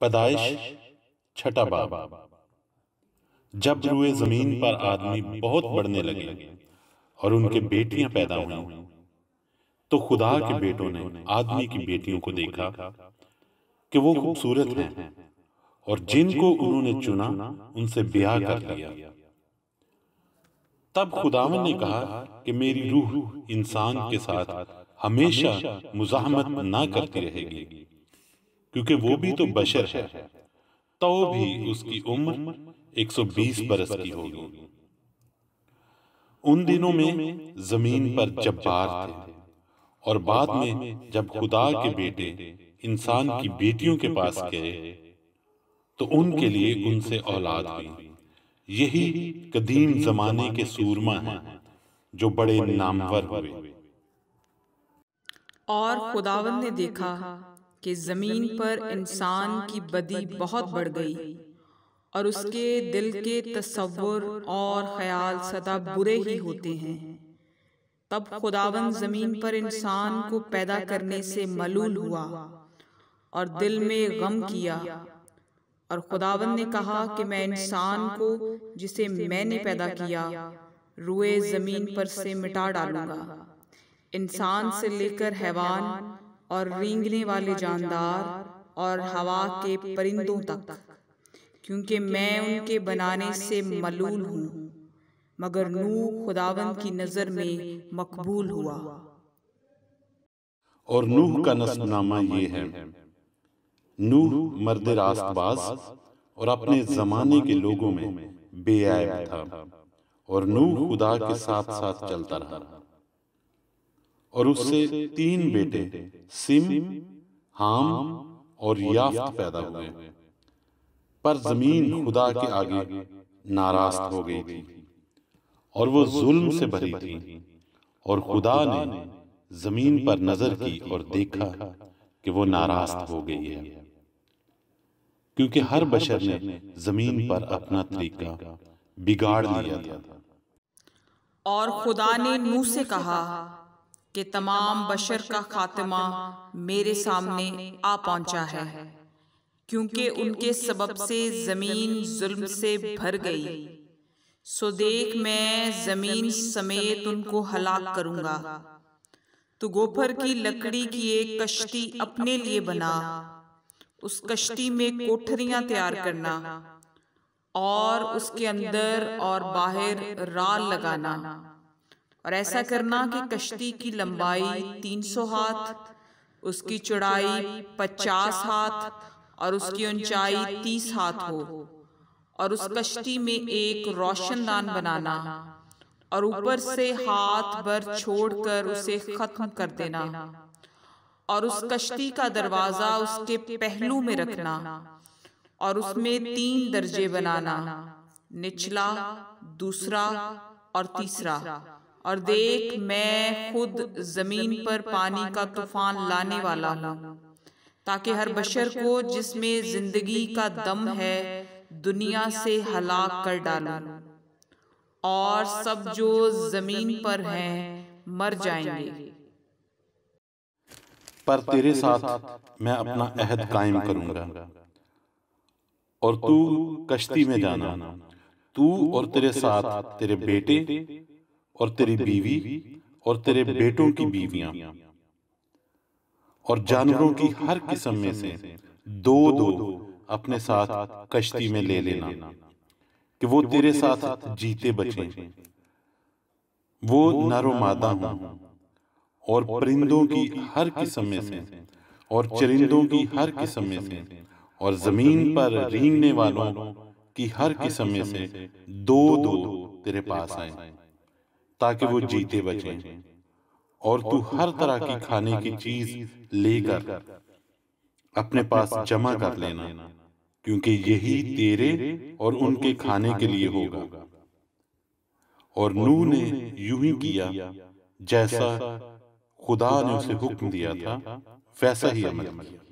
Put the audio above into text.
پیدائش چھٹا باب۔ جب روئے زمین پر آدمی بہت بڑھنے لگے اور ان کے بیٹیاں پیدا ہوئیں تو خدا کے بیٹوں نے آدمی کی بیٹیوں کو دیکھا کہ وہ خوبصورت ہیں اور جن کو انہوں نے چنا ان سے بیاہ کر لیا۔ تب خداوند نے کہا کہ میری روح انسان کے ساتھ ہمیشہ مزاحمت نہ کرتی رہے گی، کیونکہ وہ بھی تو بشر ہے، تو بھی اس کی عمر 120 برس کی ہوگی۔ ان دنوں میں زمین پر جبار تھے، اور بعد میں جب خدا کے بیٹے انسان کی بیٹیوں کے پاس گئے تو ان کے لیے ان سے اولاد ہوئی۔ یہی قدیم زمانے کے سورما ہیں جو بڑے نامور ہوئے۔ اور خداوند نے دیکھا کہ زمین پر انسان کی بدی بہت بڑھ گئی، اور اس کے دل کے تصور اور خیال سدا برے ہی ہوتے ہیں۔ تب خداوند زمین پر انسان کو پیدا کرنے سے ملول ہوا اور دل میں غم کیا، اور خداوند نے کہا کہ میں انسان کو جسے میں نے پیدا کیا روئے زمین پر سے مٹا ڈالوں گا، انسان سے لے کر حیوان اور رینگنے والے جاندار اور ہوا کے پرندوں تک، کیونکہ میں ان کے بنانے سے ملول ہوں۔ مگر نوح خداوند کی نظر میں مقبول ہوا۔ اور نوح کا نسب نامہ یہ ہے: نوح مرد راست باز اور اپنے زمانے کے لوگوں میں بے عیب تھا، اور نوح خدا کے ساتھ ساتھ چلتا رہا، اور اس سے 3 بیٹے سم، حام اور یافت پیدا ہوئے۔ پر زمین خدا کے آگے ناراست ہو گئی تھی اور وہ ظلم سے بھری تھی، اور خدا نے زمین پر نظر کی اور دیکھا کہ وہ ناراست ہو گئی ہے، کیونکہ ہر بشر نے زمین پر اپنا طریقہ بگاڑ لیا تھا۔ اور خدا نے نوح سے کہا کہ تمام بشر کا خاتمہ میرے سامنے آ پہنچا ہے، کیونکہ ان کے سبب سے زمین ظلم سے بھر گئی، سو دیکھ میں زمین سمیت ان کو ہلاک کروں گا۔ تو گوپھر کی لکڑی کی ایک کشتی اپنے لیے بنا، اس کشتی میں کوٹھریاں تیار کرنا، اور اس کے اندر اور باہر رال لگانا، اور ایسا کرنا کہ کشتی کی لمبائی 300 ہاتھ، اس کی چوڑائی 50 ہاتھ اور اس کی اونچائی 30 ہاتھ ہو، اور اس کشتی میں ایک روشن دان بنانا، اور اوپر سے ہاتھ بھر چھوڑ کر اسے ختم کر دینا، اور اس کشتی کا دروازہ اس کے پہلو میں رکھنا، اور اس میں 3 درجے بنانا، نچلا، دوسرا اور تیسرا۔ اور دیکھ میں خود زمین پر پانی کا طوفان لانے والا ہوں، تاکہ ہر بشر کو جس میں زندگی کا دم ہے دنیا سے ہلاک کر ڈالوں، اور سب جو زمین پر ہیں مر جائیں گے۔ پر تیرے ساتھ میں اپنا عہد قائم کروں گا، اور تو کشتی میں جانا، تو اور تیرے ساتھ تیرے بیٹے اور تیری بیوی اور تیرے بیٹوں کی بیویاں، اور جانوروں کی ہر قسم میں سے 2 اپنے ساتھ کشتی میں لے لینا، کہ وہ تیرے ساتھ جیتے بچیں، وہ نر و مادہ ہوں، اور پرندوں کی ہر قسم میں سے اور چرندوں کی ہر قسم میں سے اور زمین پر رینگنے والوں کی ہر قسم میں سے 2 تیرے پاس آئیں، تاکہ وہ جیتے بچیں، اور تو ہر طرح کی کھانے کی چیز لے کر اپنے پاس جمع کر لینا، کیونکہ یہی تیرے اور ان کے کھانے کے لیے ہوگا۔ اور نوح نے یوں ہی کیا، جیسا خدا نے اسے حکم دیا تھا ویسا ہی عمل کیا۔